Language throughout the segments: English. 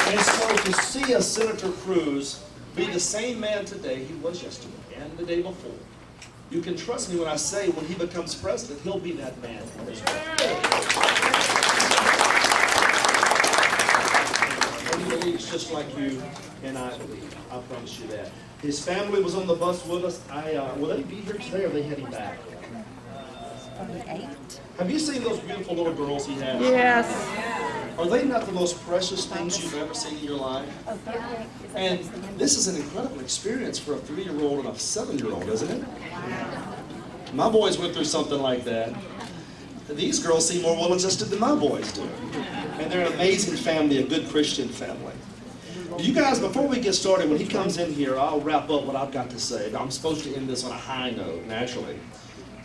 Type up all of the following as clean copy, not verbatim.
And so to see a Senator Cruz be the same man today he was yesterday and the day before, you can trust me when I say when he becomes president, he'll be that man. And he believes just like you and I believe. I promise you that. His family was on the bus with us. Will they be here today or are they heading back? Probably 8. Have you seen those beautiful little girls he has? Yes. Are they not the most precious things you've ever seen in your life? And this is an incredible experience for a 3-year-old and a 7-year-old, isn't it? My boys went through something like that. These girls seem more well-adjusted than my boys do. And they're an amazing family, a good Christian family. You guys, before we get started, when he comes in here, I'll wrap up what I've got to say. I'm supposed to end this on a high note, naturally.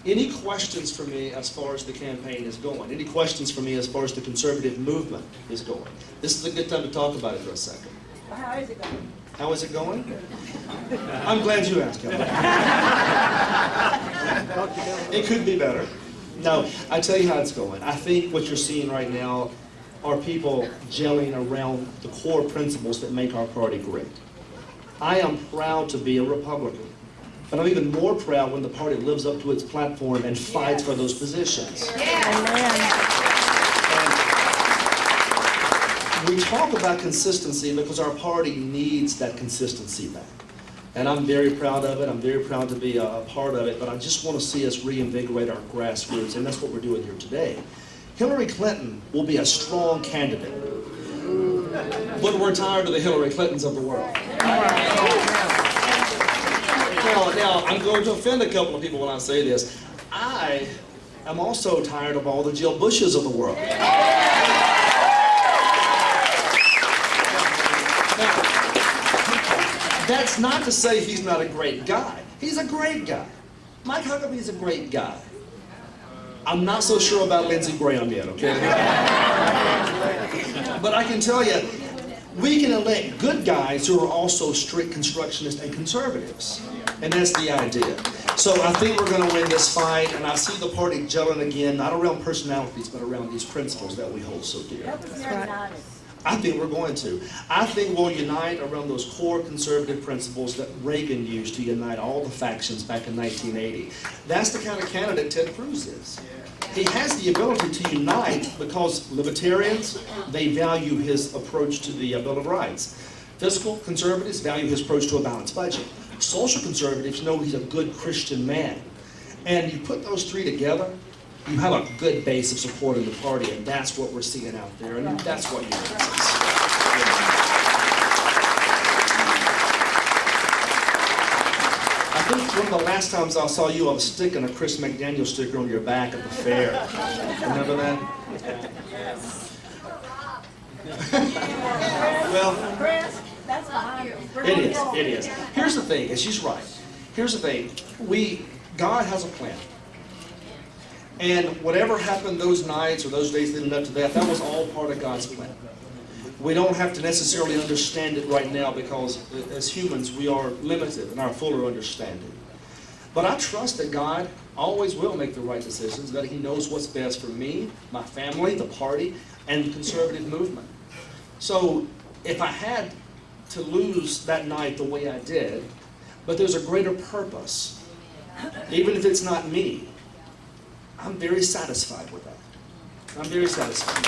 Any questions for me as far as the campaign is going? Any questions for me as far as the conservative movement is going? This is a good time to talk about it for a second. How is it going? How is it going? I'm glad you asked, Kelly. It could be better. No, I tell you how it's going. I think what you're seeing right now are people gelling around the core principles that make our party great. I am proud to be a Republican. But I'm even more proud when the party lives up to its platform and fights for those positions. And we talk about consistency because our party needs that consistency back. And I'm very proud of it. I'm very proud to be a part of it. But I just want to see us reinvigorate our grassroots, and that's what we're doing here today. Hillary Clinton will be a strong candidate. But we're tired of the Hillary Clintons of the world. Now, I'm going to offend a couple of people when I say this. I am also tired of all the Jill Bushes of the world. Now, that's not to say he's not a great guy. He's a great guy. Mike Huckabee is a great guy. I'm not so sure about Lindsey Graham yet, okay? But I can tell you, we can elect good guys who are also strict constructionists and conservatives. And that's the idea. So I think we're going to win this fight, and I see the party gelling again, not around personalities, but around these principles that we hold so dear. I think we're going to. I think we'll unite around those core conservative principles that Reagan used to unite all the factions back in 1980. That's the kind of candidate Ted Cruz is. He has the ability to unite because libertarians, they value his approach to the Bill of Rights. Fiscal conservatives value his approach to a balanced budget. Social conservatives know he's a good Christian man. And you put those three together, you have a good base of support in the party, and that's what we're seeing out there, and that's what unites us. I think one of the last times I saw you, I was sticking a Chris McDaniel sticker on your back at the fair. Remember that? Well, That's behind you. it is. Here's the thing, and she's right. Here's the thing, God has a plan. And whatever happened those nights or those days leading up to that, that was all part of God's plan. We don't have to necessarily understand it right now because as humans we are limited in our fuller understanding. But I trust that God always will make the right decisions, that He knows what's best for me, my family, the party, and the conservative movement. So if I had to lose that night the way I did, but there's a greater purpose, even if it's not me, I'm very satisfied with that. I'm very satisfied.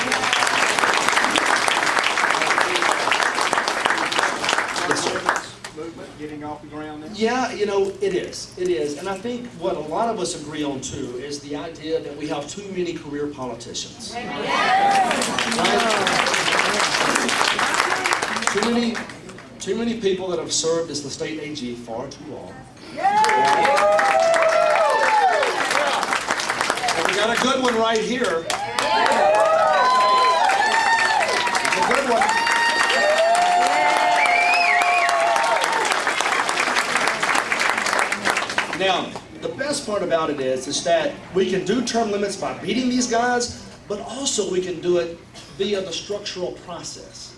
Yes, sir. Movement getting off the ground now? Yeah, you know, it is. It is. And I think what a lot of us agree on, too, is the idea that we have too many career politicians. Right? Too many people that have served as the state AG far too long. And we got a good one right here. It's a good one. Now, the best part about it is that we can do term limits by beating these guys, but also we can do it via the structural process.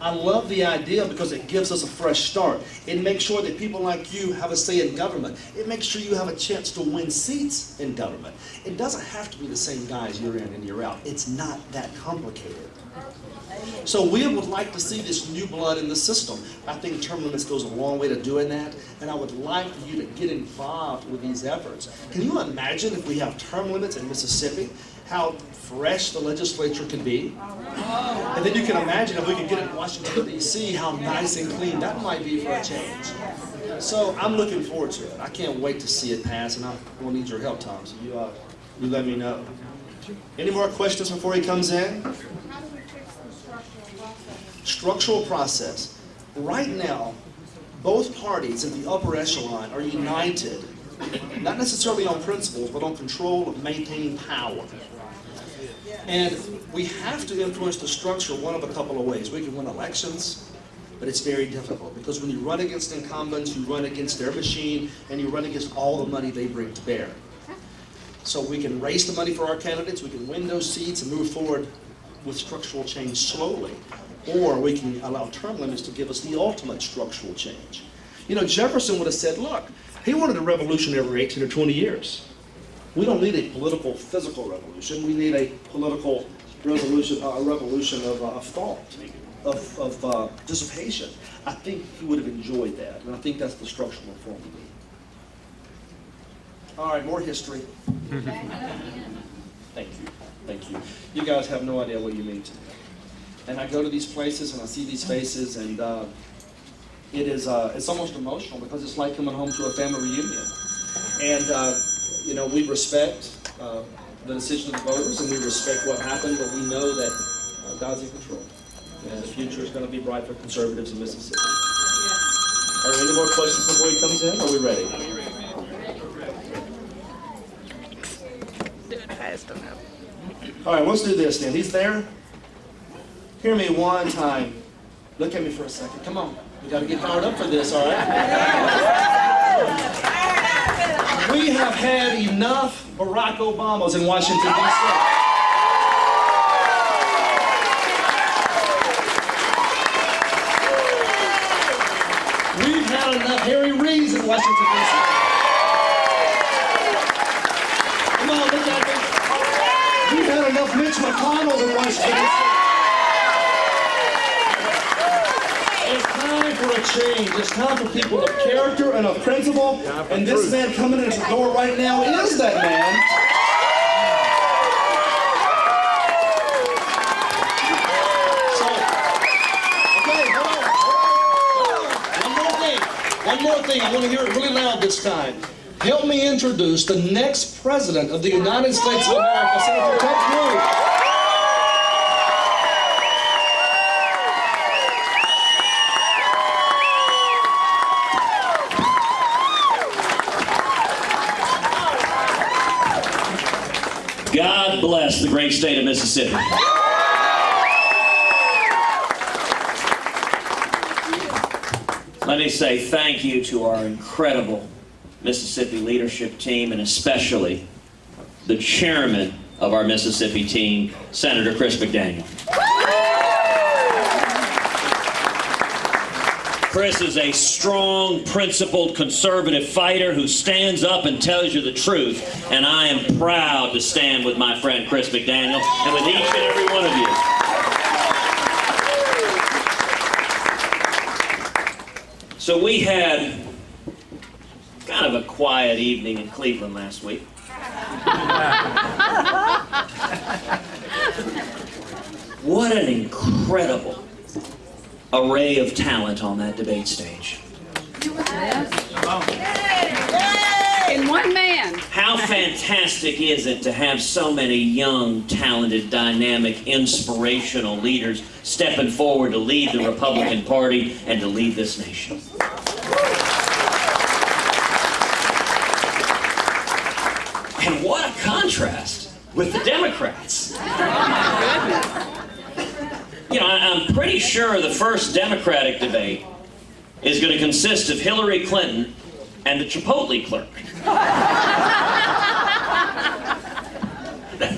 I love the idea because it gives us a fresh start. It makes sure that people like you have a say in government. It makes sure you have a chance to win seats in government. It doesn't have to be the same guys year in and year out. It's not that complicated. So we would like to see this new blood in the system. I think term limits goes a long way to doing that, and I would like for you to get involved with these efforts. Can you imagine if we have term limits in Mississippi, how fresh the legislature could be? And then you can imagine if we could get it in Washington, D.C., how nice and clean that might be for a change. So I'm looking forward to it. I can't wait to see it pass, and I will need your help, Tom, so you let me know. Any more questions before he comes in? How do we fix the structural process? Structural process. Right now, both parties in the upper echelon are united, not necessarily on principles, but on control of maintaining power. And we have to influence the structure one of a couple of ways. We can win elections, but it's very difficult because when you run against incumbents, you run against their machine, and you run against all the money they bring to bear. So we can raise the money for our candidates, we can win those seats and move forward with structural change slowly. Or we can allow term limits to give us the ultimate structural change. You know, Jefferson would have said, look, he wanted a revolution every 18 or 20 years. We don't need a political, physical revolution. We need a political revolution, a revolution of thought, of dissipation. I think he would have enjoyed that, and I think that's the structural reform we need. All right, more history. Thank you, thank you. You guys have no idea what you mean to me. And I go to these places and I see these faces, and it's almost emotional because it's like coming home to a family reunion. And you know, we respect the decision of the voters, and we respect what happened, but we know that God's in control. And the future is going to be bright for conservatives in Mississippi. Are there any more questions before he comes in? Are we ready? All right, let's do this then. He's there. Hear me one time. Look at me for a second. Come on. We got to get fired up for this, all right? We have had enough Barack Obamas in Washington, D.C. We've had enough Harry Reid's in Washington, D.C. Come on, look at me. We've had enough Mitch McConnell in Washington, D.C. It's time for a change. It's time for people of character and of principle. And this man coming in the door right now is that man. One more thing. I want to hear it really loud this time. Help me introduce the next president of the United States of America, Senator Ted Cruz. God bless the great state of Mississippi. Let me say thank you to our incredible Mississippi leadership team, and especially the chairman of our Mississippi team, Senator Chris McDaniel. Chris is a strong, principled, conservative fighter who stands up and tells you the truth, and I am proud to stand with my friend Chris McDaniel and with each and every one of you. So we had kind of a quiet evening in Cleveland last week. What an incredible array of talent on that debate stage. In one man. How fantastic is it to have so many young, talented, dynamic, inspirational leaders stepping forward to lead the Republican Party and to lead this nation. And what a contrast with the Democrats. You know, I'm pretty sure the first Democratic debate is going to consist of Hillary Clinton and the Chipotle clerk.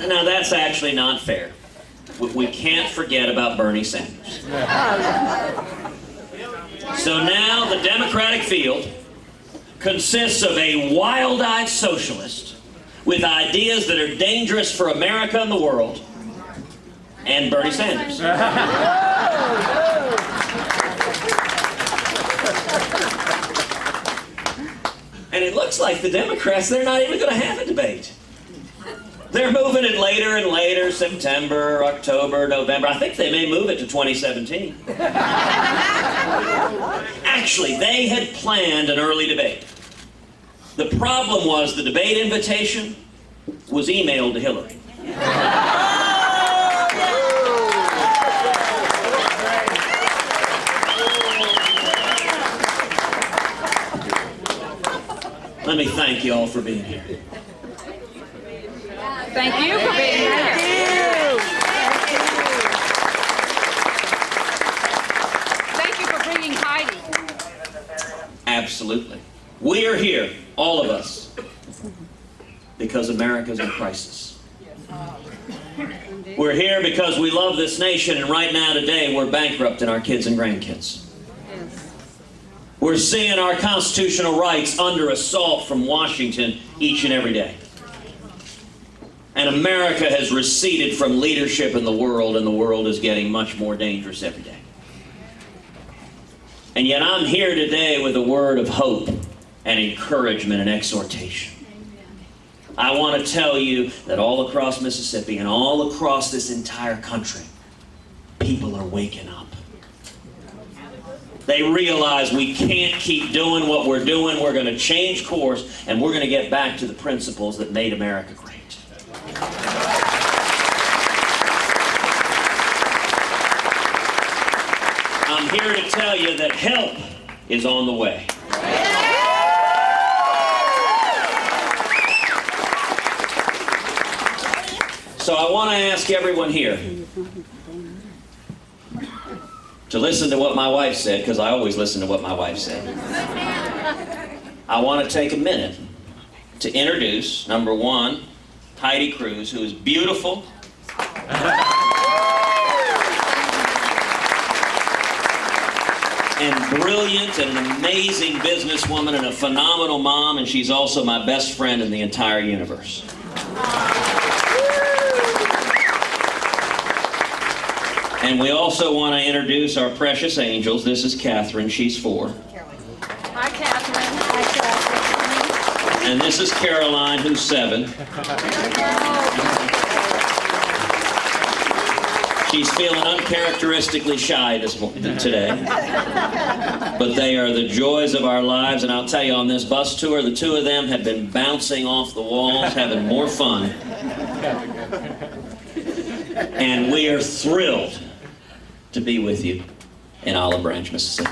Now, that's actually not fair. we can't forget about Bernie Sanders. So now the Democratic field consists of a wild-eyed socialist with ideas that are dangerous for America and the world, and Bernie Sanders. And it looks like the Democrats, they're not even going to have a debate. They're moving it later and later, September, October, November. I think they may move it to 2017. Actually, they had planned an early debate. The problem was the debate invitation was emailed to Hillary. Let me thank you all for being here. Thank you for being here. Thank you for bringing Heidi. Absolutely. We are here, all of us, because America's in crisis. We're here because we love this nation, and right now, today, we're bankrupting our kids and grandkids. We're seeing our constitutional rights under assault from Washington each and every day. And America has receded from leadership in the world, and the world is getting much more dangerous every day. And yet I'm here today with a word of hope and encouragement and exhortation. I want to tell you that all across Mississippi and all across this entire country, people are waking up. They realize we can't keep doing what we're doing. We're going to change course, and we're going to get back to the principles that made America great. I'm here to tell you that help is on the way. So I want to ask everyone here to listen to what my wife said, because I always listen to what my wife said. I want to take a minute to introduce, number one, Heidi Cruz, who is beautiful, and brilliant, and an amazing businesswoman, and a phenomenal mom, and she's also my best friend in the entire universe. And we also want to introduce our precious angels. This is Catherine, she's 4. Hi, Catherine. Hi, Catherine. And this is Caroline, who's 7. She's feeling uncharacteristically shy today. But they are the joys of our lives, and I'll tell you, on this bus tour, the 2 of them have been bouncing off the walls, having more fun. And we are thrilled to be with you in Olive Branch, Mississippi.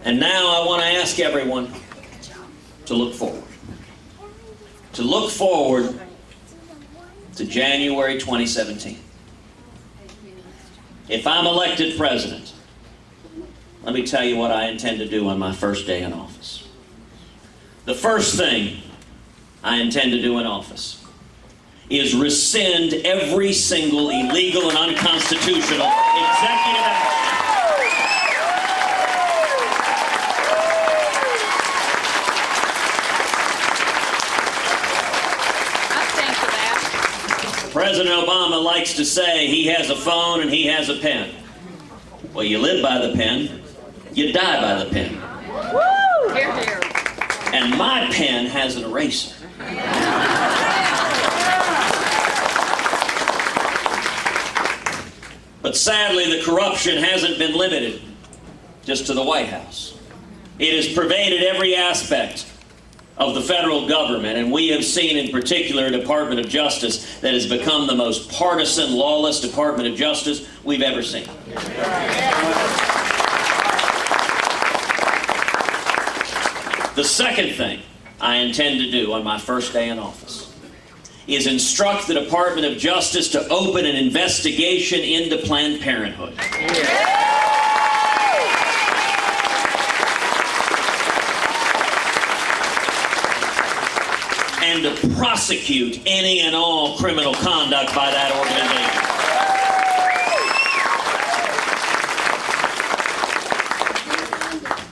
And now I want to ask everyone to look forward. To look forward to January 2017. If I'm elected president, let me tell you what I intend to do on my first day in office. The first thing I intend to do in office is rescind every single illegal and unconstitutional executive action. President Obama likes to say he has a phone and he has a pen. Well, you live by the pen, you die by the pen. Woo! Here, here. And my pen has an eraser. But sadly, the corruption hasn't been limited just to the White House. It has pervaded every aspect of the federal government, and we have seen in particular a Department of Justice that has become the most partisan, lawless Department of Justice we've ever seen. The second thing I intend to do on my first day in office is instruct the Department of Justice to open an investigation into Planned Parenthood. trying to prosecute any and all criminal conduct by that organization.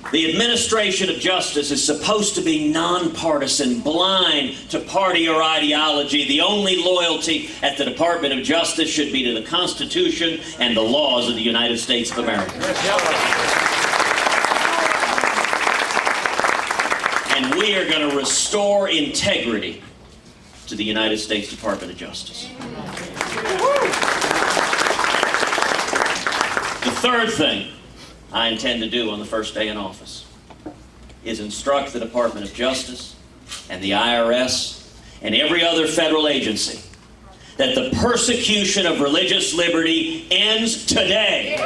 The administration of justice is supposed to be nonpartisan, blind to party or ideology. The only loyalty at the Department of Justice should be to the Constitution and the laws of the United States of America. And we are going to restore integrity to the United States Department of Justice. The third thing I intend to do on the first day in office is instruct the Department of Justice and the IRS and every other federal agency that the persecution of religious liberty ends today.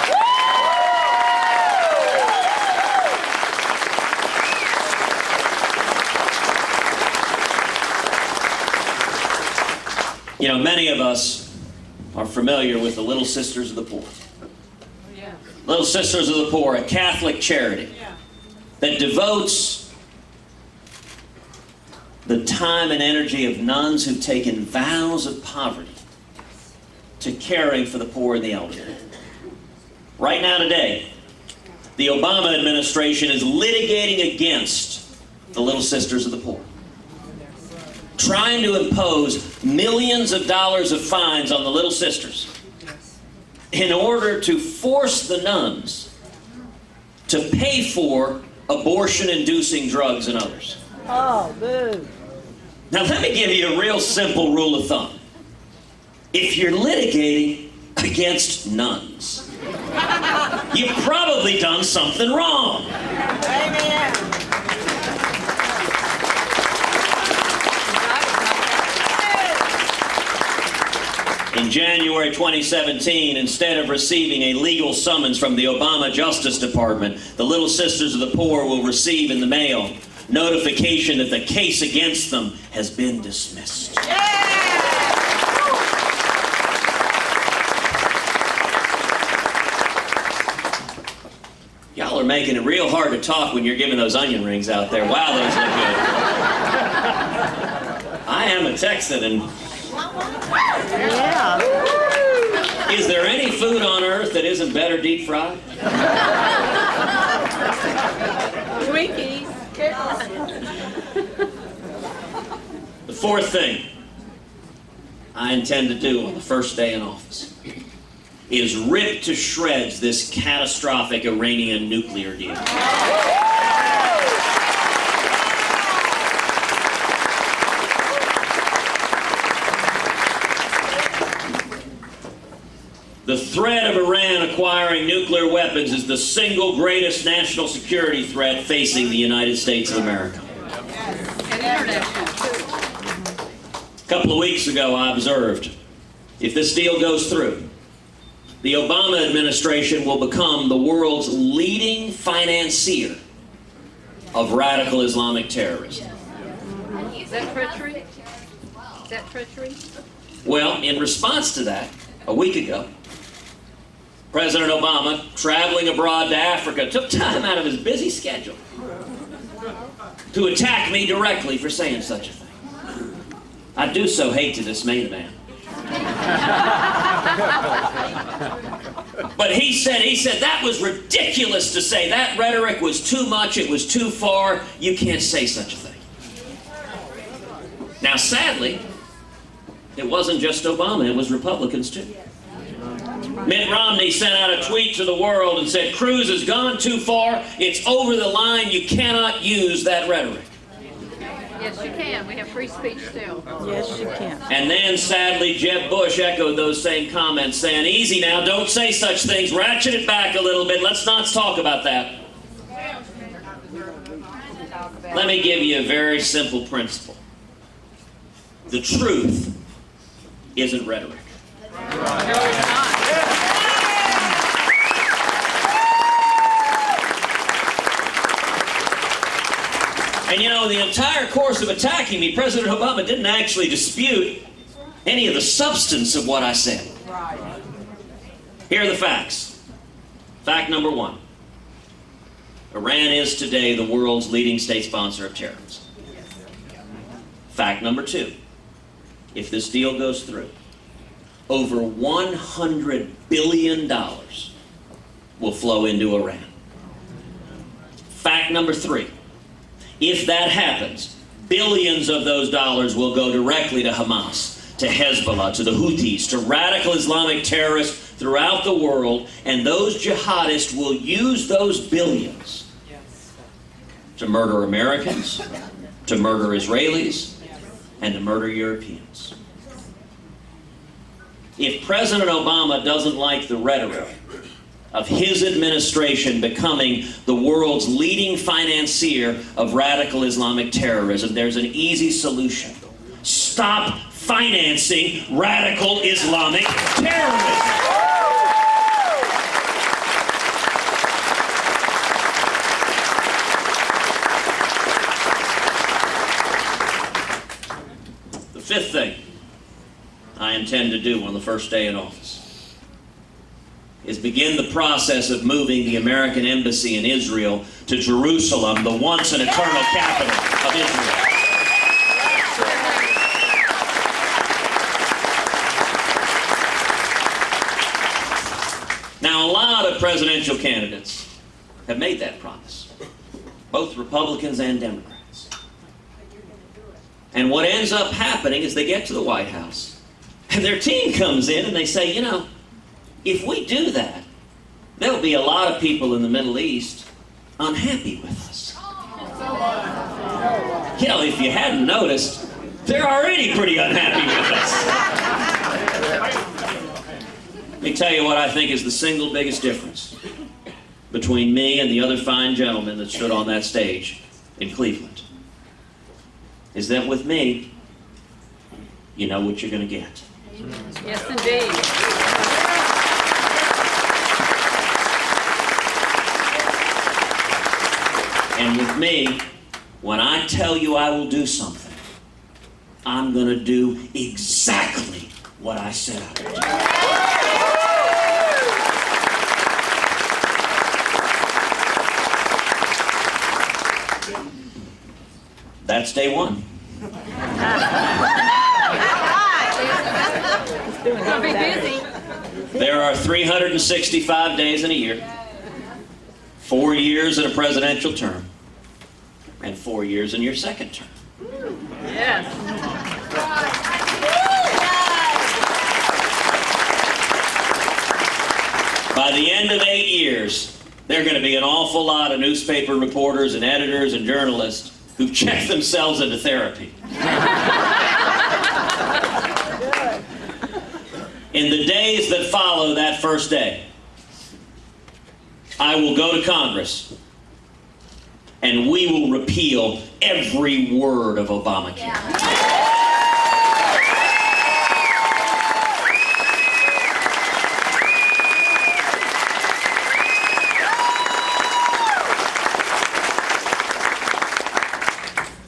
You know, many of us are familiar with the Little Sisters of the Poor. Little Sisters of the Poor, a Catholic charity that devotes the time and energy of nuns who've taken vows of poverty to caring for the poor and the elderly. Right now today, the Obama administration is litigating against the Little Sisters of the Poor, trying to impose millions of dollars of fines on the Little Sisters in order to force the nuns to pay for abortion-inducing drugs and others. Oh, boo. Now let me give you a real simple rule of thumb. If you're litigating against nuns, you've probably done something wrong. Amen. In January 2017, instead of receiving a legal summons from the Obama Justice Department, the Little Sisters of the Poor will receive in the mail notification that the case against them has been dismissed. Y'all are making it real hard to talk when you're giving those onion rings out there. Wow, those look good. I am a Texan, and Yeah. is there any food on earth that isn't better deep fried? Twinkies. The fourth thing I intend to do on the first day in office is rip to shreds this catastrophic Iranian nuclear deal. The threat of Iran acquiring nuclear weapons is the single greatest national security threat facing the United States of America. And international. A couple of weeks ago, I observed, if this deal goes through, the Obama administration will become the world's leading financier of radical Islamic terrorism. Is that treachery? Is that treachery? Well, in response to that, a week ago, President Obama, traveling abroad to Africa, took time out of his busy schedule to attack me directly for saying such a thing. I do so hate to dismay the man. But he said that was ridiculous to say. That rhetoric was too much, it was too far. You can't say such a thing. Now, sadly, it wasn't just Obama, it was Republicans too. Mitt Romney sent out a tweet to the world and said, Cruz has gone too far, it's over the line, you cannot use that rhetoric. Yes, you can. We have free speech still. Yes, you can. And then, sadly, Jeb Bush echoed those same comments, saying, easy now, don't say such things, ratchet it back a little bit, let's not talk about that. Let me give you a very simple principle. The truth isn't rhetoric. No, it's not. And you know, the entire course of attacking me, President Obama didn't actually dispute any of the substance of what I said. Here are the facts. Fact number one. Iran is today the world's leading state sponsor of terrorism. Fact number 2, if this deal goes through, over $100 billion will flow into Iran. Fact number 3, if that happens, billions of those dollars will go directly to Hamas, to Hezbollah, to the Houthis, to radical Islamic terrorists throughout the world, and those jihadists will use those billions to murder Americans, to murder Israelis, and to murder Europeans. If President Obama doesn't like the rhetoric of his administration becoming the world's leading financier of radical Islamic terrorism, there's an easy solution. Stop financing radical Islamic terrorism. The fifth thing I intend to do on the first day in office is begin the process of moving the American embassy in Israel to Jerusalem, the once and eternal capital of Israel. Now, a lot of presidential candidates have made that promise, both Republicans and Democrats. And what ends up happening is they get to the White House, and their team comes in and they say, you know, if we do that, there'll be a lot of people in the Middle East unhappy with us. You know, if you hadn't noticed, they're already pretty unhappy with us. Let me tell you what I think is the single biggest difference between me and the other fine gentlemen that stood on that stage in Cleveland. Is that with me, you know what you're going to get. Yes, indeed. And with me, when I tell you I will do something, I'm going to do exactly what I said I would do. That's day one. It's Gonna be busy. There are 365 days in a year, 4 years in a presidential term, and 4 years in your second term. Yes. By the end of 8 years, there are going to be an awful lot of newspaper reporters and editors and journalists who've checked themselves into therapy. In the days that follow that first day, I will go to Congress and we will repeal every word of Obamacare.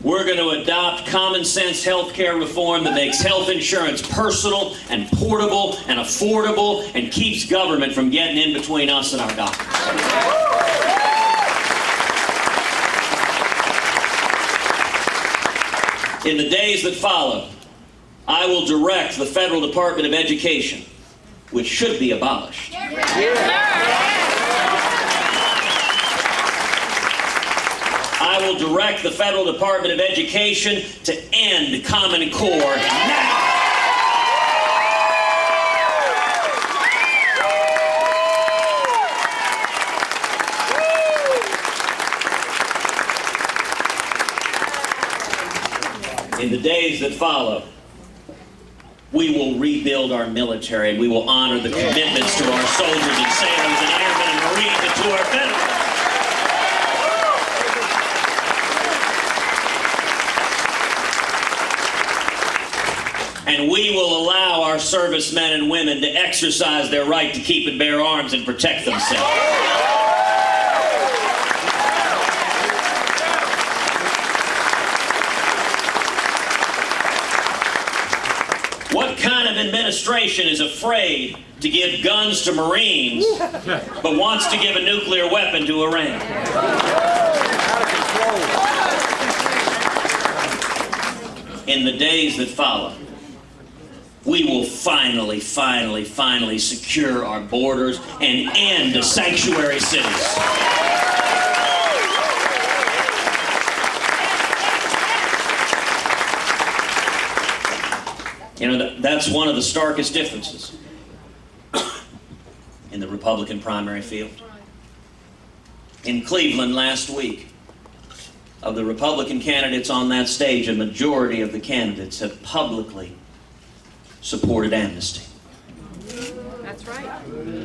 We're going to adopt common sense health care reform that makes health insurance personal and portable and affordable and keeps government from getting in between us and our doctors. In the days that follow, I will direct the Federal Department of Education, which should be abolished. I will direct the Federal Department of Education to end Common Core now. In the days that follow, we will rebuild our military and we will honor the commitments to our soldiers and sailors and airmen and Marines and to our veterans. And we will allow our servicemen and women to exercise their right to keep and bear arms and protect themselves. What kind of administration is afraid to give guns to Marines but wants to give a nuclear weapon to Iran? In in the days that follow, we will finally secure our borders and end sanctuary cities. You know, that's one of the starkest differences in the Republican primary field. In Cleveland last week, of the Republican candidates on that stage, a majority of the candidates have publicly supported amnesty. That's right.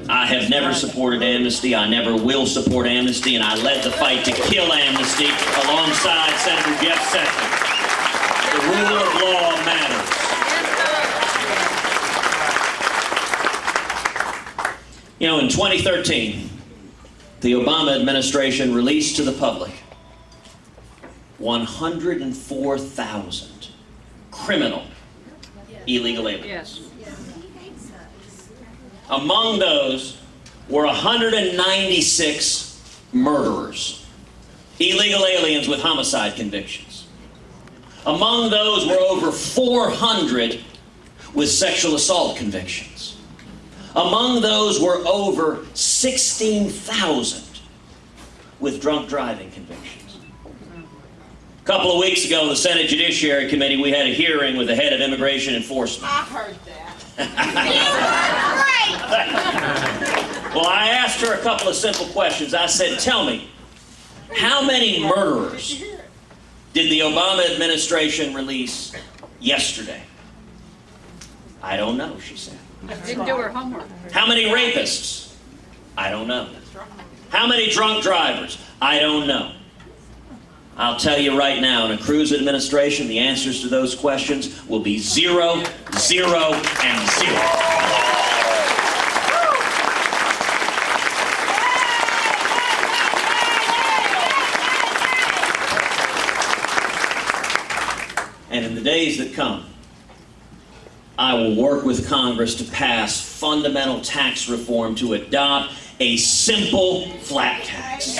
I have never supported amnesty. I never will support amnesty, and I led the fight to kill amnesty alongside Senator Jeff Sessions. The rule of law matters. You know, in 2013, the Obama administration released to the public 104,000 criminal illegal aliens. Yes. Among those were 196 murderers, illegal aliens with homicide convictions. Among those were over 400 with sexual assault convictions. Among those were over 16,000 with drunk driving convictions. A couple of weeks ago, in the Senate Judiciary Committee, we had a hearing with the head of Immigration Enforcement. I heard that. Well, I asked her a couple of simple questions. I said, tell me, how many murderers did the Obama administration release yesterday? I don't know, she said. Didn't do her homework. How many rapists? I don't know. How many drunk drivers? I don't know. I'll tell you right now, in a Cruz administration, the answers to those questions will be 0, 0, and 0. And in the days that come, I will work with Congress to pass fundamental tax reform to adopt a simple flat tax.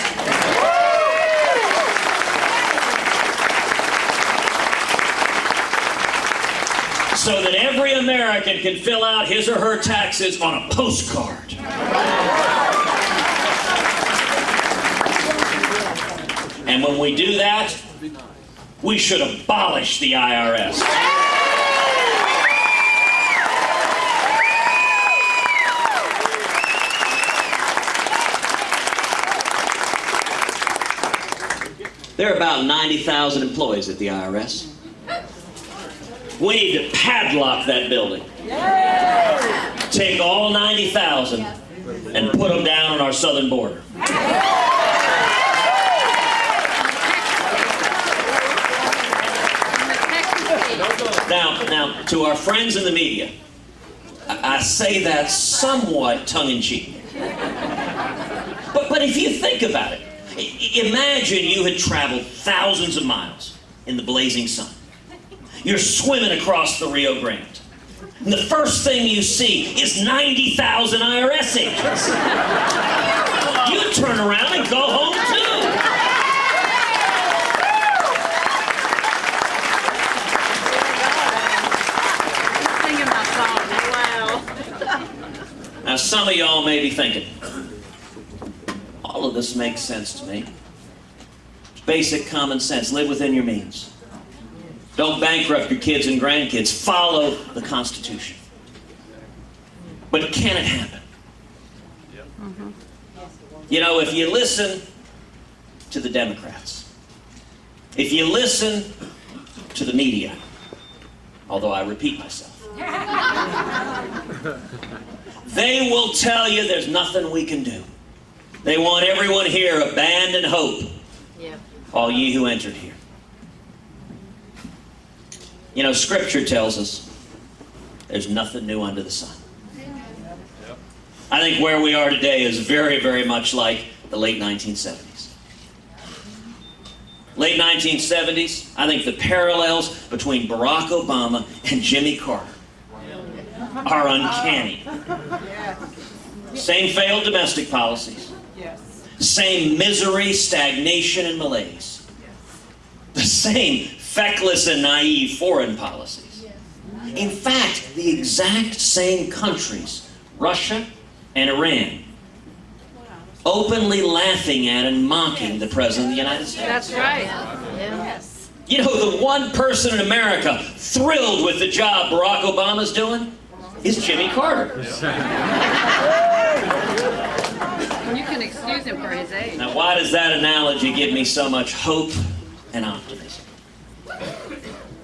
So that every American can fill out his or her taxes on a postcard. And when we do that, we should abolish the IRS. There are about 90,000 employees at the IRS. We need to padlock that building. Take all 90,000 and put them down on our southern border. Now, to our friends in the media, I say that somewhat tongue-in-cheek. But if you think about it, imagine you had traveled thousands of miles in the blazing sun. You're swimming across the Rio Grande. And the first thing you see is 90,000 IRS agents. You turn around and go home too. Singing my song. Wow. Now some of y'all may be thinking, all of this makes sense to me. It's basic common sense. Live within your means. Don't bankrupt your kids and grandkids. Follow the Constitution. But can it happen? You know, if you listen to the Democrats, if you listen to the media, although I repeat myself, they will tell you there's nothing we can do. They want everyone here abandon hope, all ye who entered here. You know, Scripture tells us there's nothing new under the sun. I think where we are today is very, very much like the late 1970s. Late 1970s, I think the parallels between Barack Obama and Jimmy Carter are uncanny. Same failed domestic policies. Same misery, stagnation, and malaise. The same feckless and naive foreign policies. In fact, the exact same countries, Russia and Iran, openly laughing at and mocking the President of the United States. That's right. Yes. You know, the one person in America thrilled with the job Barack Obama's doing is Jimmy Carter. You can excuse him for his age. Now, why does that analogy give me so much hope and optimism?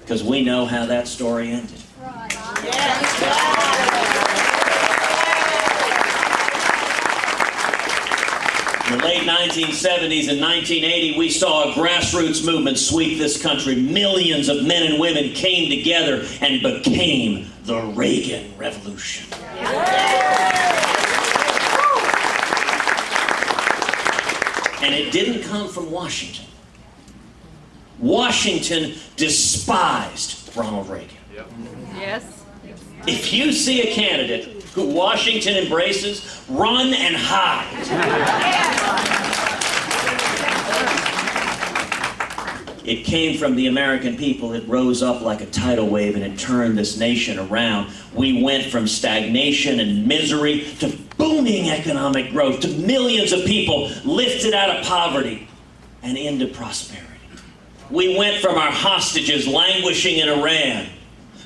Because we know how that story ended. In the late 1970s and 1980, we saw a grassroots movement sweep this country. Millions of men and women came together and became the Reagan Revolution. And it didn't come from Washington. Washington despised Ronald Reagan. Yes. If you see a candidate who Washington embraces, run and hide. It came from the American people. It rose up like a tidal wave and it turned this nation around. We went from stagnation and misery to booming economic growth, to millions of people lifted out of poverty and into prosperity. We went from our hostages languishing in Iran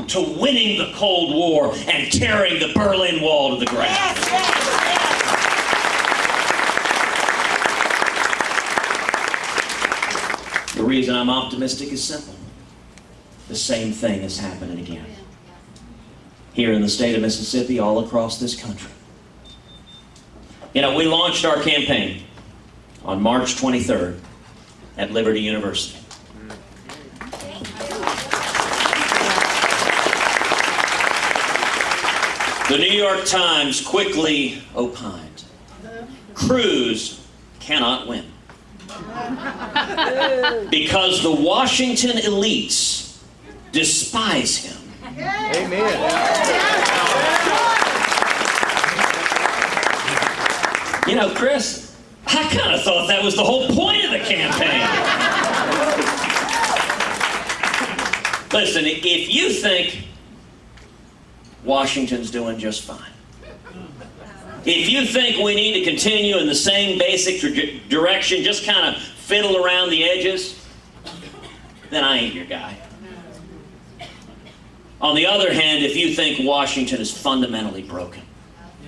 to winning the Cold War and tearing the Berlin Wall to the ground. The reason I'm optimistic is simple. The same thing is happening again. Here in the state of Mississippi, all across this country. You know, we launched our campaign on March 23rd at Liberty University. The New York Times quickly opined, Cruz cannot win. Because the Washington elites despise him. You know, Chris, I kind of thought that was the whole point of the campaign. Listen, if you think Washington's doing just fine, if you think we need to continue in the same basic direction, just kind of fiddle around the edges, then I ain't your guy. On the other hand, if you think Washington is fundamentally broken,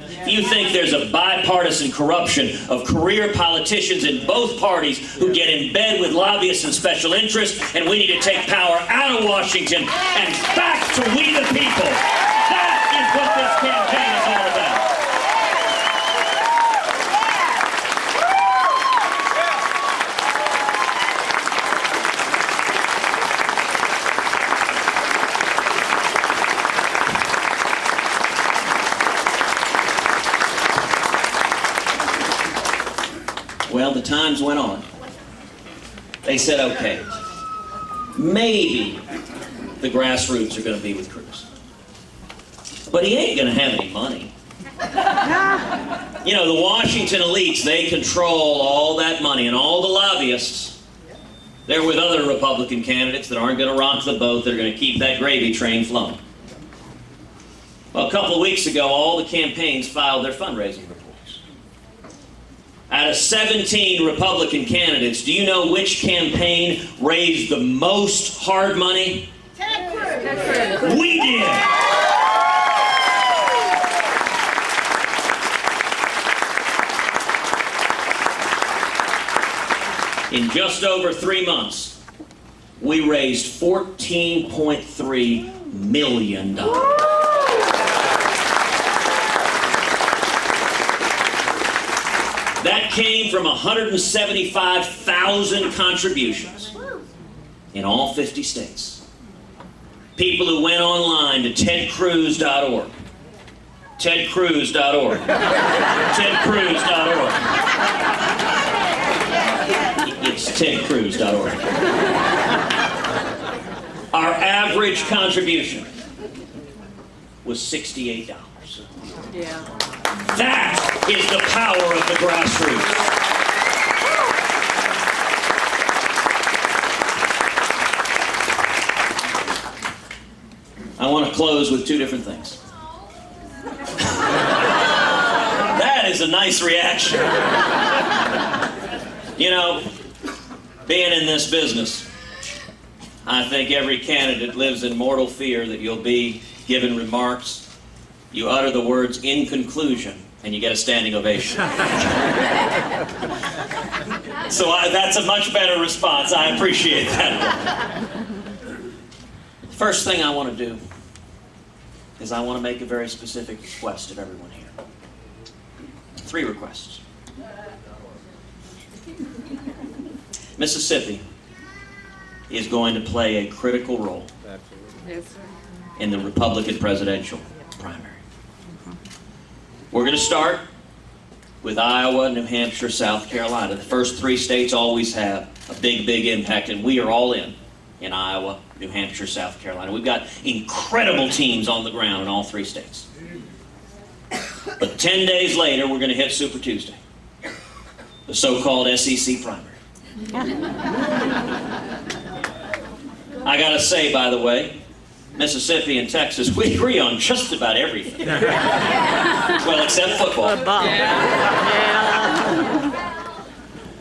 if you think there's a bipartisan corruption of career politicians in both parties who get in bed with lobbyists and special interests, and we need to take power out of Washington and back to we the people, that is what this campaign is all about. Well, the Times went on. They said, okay, maybe the grassroots are going to be with Cruz. But he ain't going to have any money. You know, the Washington elites, they control all that money, and all the lobbyists, they're with other Republican candidates that aren't going to rock the boat. They're going to keep that gravy train flowing. Well, a couple of weeks ago, all the campaigns filed their fundraising reports. Out of 17 Republican candidates, do you know which campaign raised the most hard money? Ted Cruz. We did! In just over 3 months, we raised $14.3 million. That came from 175,000 contributions in all 50 states. People who went online to tedcruz.org. Tedcruz.org. Tedcruz.org. It's tedcruz.org. Our average contribution was $68. Yeah. That is the power of the grassroots. I want to close with two different things. That is a nice reaction. You know, being in this business, I think every candidate lives in mortal fear that you'll be given remarks, you utter the words "in conclusion," and you get a standing ovation. So that's a much better response. I appreciate that. First thing I want to do is I want to make a very specific request of everyone here. 3 requests. Mississippi is going to play a critical role Yes, sir. in the Republican presidential primary. We're going to start with Iowa, New Hampshire, South Carolina. The first 3 states always have a big, big impact, and we are all in Iowa, New Hampshire, South Carolina. We've got incredible teams on the ground in all 3 states. But 10 days later, we're going to hit Super Tuesday, the so-called SEC primary. I got to say, by the way, Mississippi and Texas, we agree on just about everything. Well, except football.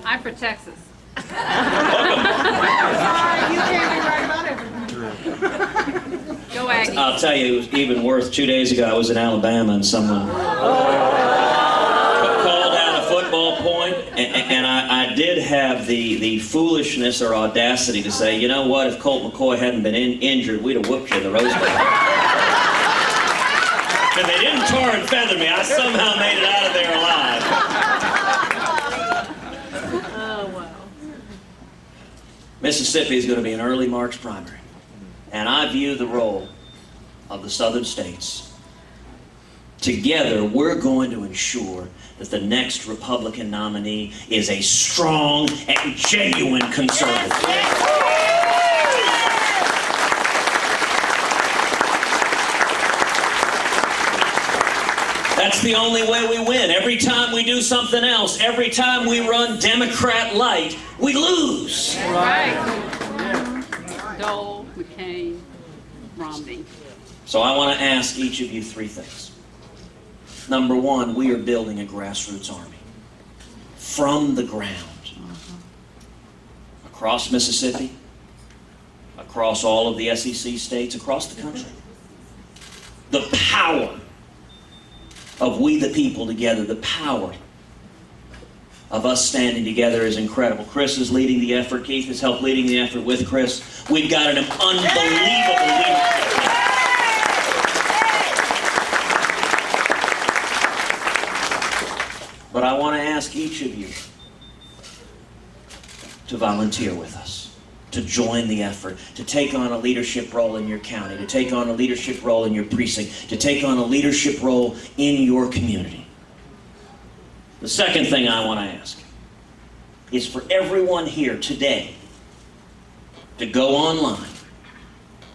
I'm for Texas. Welcome. You can't be right about everything. Go Aggies. I'll tell you, it was even worse. 2 days ago, I was in Alabama, and someone called out a football point, and I did have the foolishness or audacity to say, you know what, if Colt McCoy hadn't been injured, we'd have whooped you in the Rose Bowl. And they didn't tar and feather me. I somehow made it out of there alive. Oh, wow. Mississippi is going to be an early March primary. And I view the role of the southern states. Together, we're going to ensure that the next Republican nominee is a strong and genuine conservative. That's the only way we win. Every time we do something else, every time we run Democrat light, we lose. Right. Dole, McCain, Romney. So I want to ask each of you 3 things. Number 1, we are building a grassroots army. From the ground. Across Mississippi, across all of the SEC states, across the country. The power of we the people together, the power of us standing together is incredible. Chris is leading the effort. Keith has helped leading the effort with Chris. We've got an unbelievable leadership. But I want to ask each of you to volunteer with us, to join the effort, to take on a leadership role in your county, to take on a leadership role in your precinct, to take on a leadership role in your community. The second thing I want to ask is for everyone here today to go online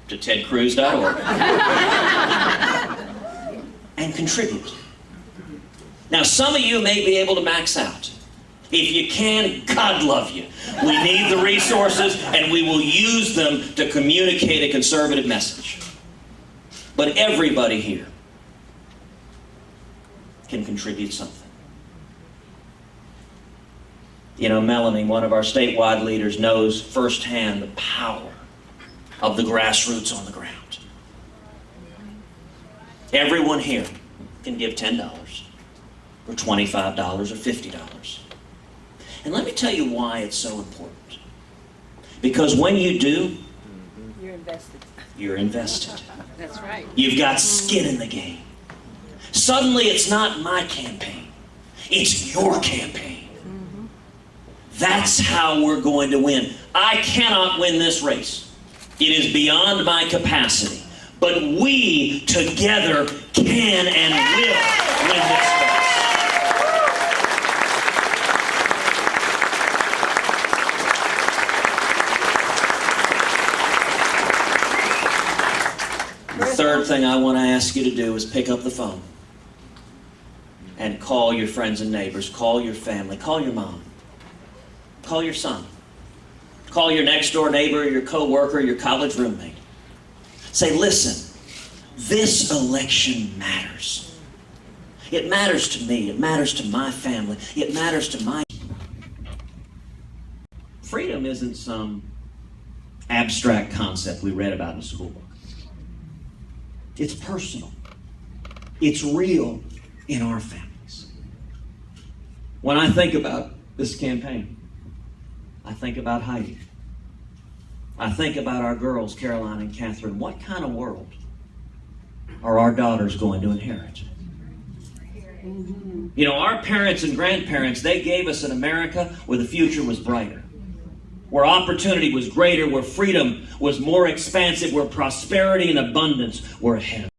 to tedcruz.org and contribute. Now, some of you may be able to max out. If you can, God love you. We need the resources, and we will use them to communicate a conservative message. But everybody here can contribute something. You know, Melanie, one of our statewide leaders, knows firsthand the power of the grassroots on the ground. Everyone here can give $10 or $25 or $50. And let me tell you why it's so important. Because when you do, You're invested. you're invested. That's right. You've got skin in the game. Suddenly it's not my campaign. It's your campaign. That's how we're going to win. I cannot win this race. It is beyond my capacity. But we together can and will win this race. The third thing I want to ask you to do is pick up the phone and call your friends and neighbors, call your family, call your mom, call your son, call your next door neighbor, your coworker, your college roommate. Say, listen, This election matters. It matters to me. It matters to my family. It matters to my... Freedom isn't some abstract concept we read about in a school book. It's personal. It's real in our families. When I think about this campaign, I think about Heidi. I think about our girls, Caroline and Catherine. What kind of world are our daughters going to inherit? You know, our parents and grandparents, they gave us an America where the future was brighter, where opportunity was greater, where freedom was more expansive, where prosperity and abundance were ahead of us.